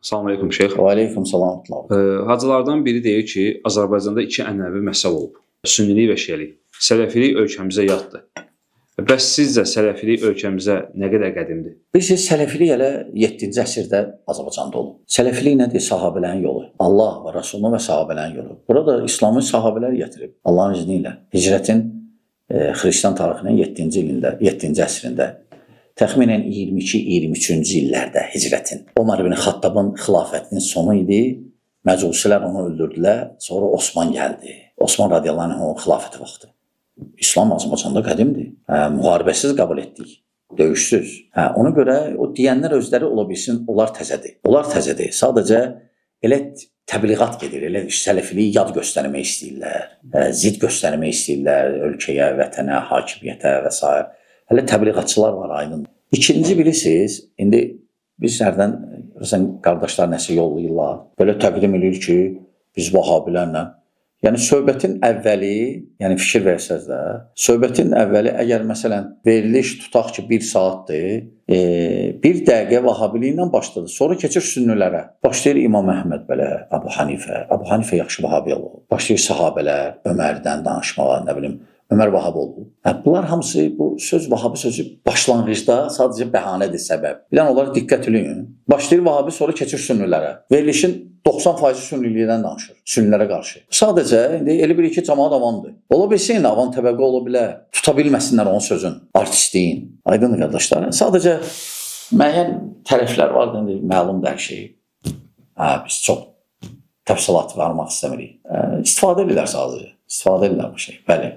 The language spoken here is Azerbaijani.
Salam aleykum şeyx. Və aleykum salam. Hacılardan biri deyir ki, Azərbaycanda iki ənənəvi məzhəb olub. Sünnilik və şiəlik. Sələfilik ölkəmizə yaddır. Bəs sizcə sələfilik ölkəmizə nə qədər qədimdir? Bilirsiniz, sələfilik hələ 7-ci əsrdə Azərbaycanda olub. Sələfilik nədir? Sahabələrin yolu. Allah və Rasulunun və sahabələrin yolu. Burada İslamı sahabələr gətirib. Allahın izni ilə. Hicrətin xristian tarixinin 7-ci ilində, 7-ci əsrində, təxminən 22-23-cü illərdə hicrətin. Ömər ibn Xattabın xilafətinin sonu idi. Məcusilər onu öldürdülər. Sonra Osman gəldi. Osman radiyallahu anh xilafəti vaxtı. İslam Azərbaycanda qədimdir. Müharibəsiz qəbul etdik. Döyüşsüz. Ona görə o deyənlər özləri ola bilsin, onlar təzədir. Onlar təzədir. Sadəcə elə təbliğat gedir, elə sələfiliyi yad göstərmək istəyirlər, zid göstərmək istəyirlər ölkəyə, vətənə, hakimiyyətə və s. Hələ təbliğatçılar var, aydın. İkinci bilirsiniz, indi biz hərdən qardaşlar nəsə yollayırlar. Belə təqdim edir ki, biz vahabilərlə. Yəni söhbətin əvvəli, yəni fikir versəz də, söhbətin əvvəli əgər məsələn veriliş tutaq ki 1 saatdır, 1 dəqiqə vahabiliylə başladı. Sonra keçir sünnilərə. Başlayır İmam Əhməd belə, Əbu Hanifə. Əbu Hanifə yaxşı vahabi olub. Başlayır sahabələr, Ömərdən danışmağa, nə bilim, Ömər Vahab oldu. Bunlar hamısı, bu söz Vahabi sözü başlanğıcda sadəcə bəhanədir, səbəb. Bilən onlara diqqət edin. Başlayır Vahabi, sonra keçir sünnilərə. Verilişin 90% sünnilikdən danışır, sünnilərə qarşı. Sadəcə, indi elə bilir ki, cəmaat avandır. Ola bilsin, avan təbəqə ola bilər. Tuta bilməsinlər onun sözün, artistliyin. Aydın qardaşlar. Sadəcə müəyyən tərəflər var, məlumdur hər şey. Biz çox təfsilat vermək istəmirik. İstifadə edirlər sadəcə. İstifadə edirlər bu şey, bəli.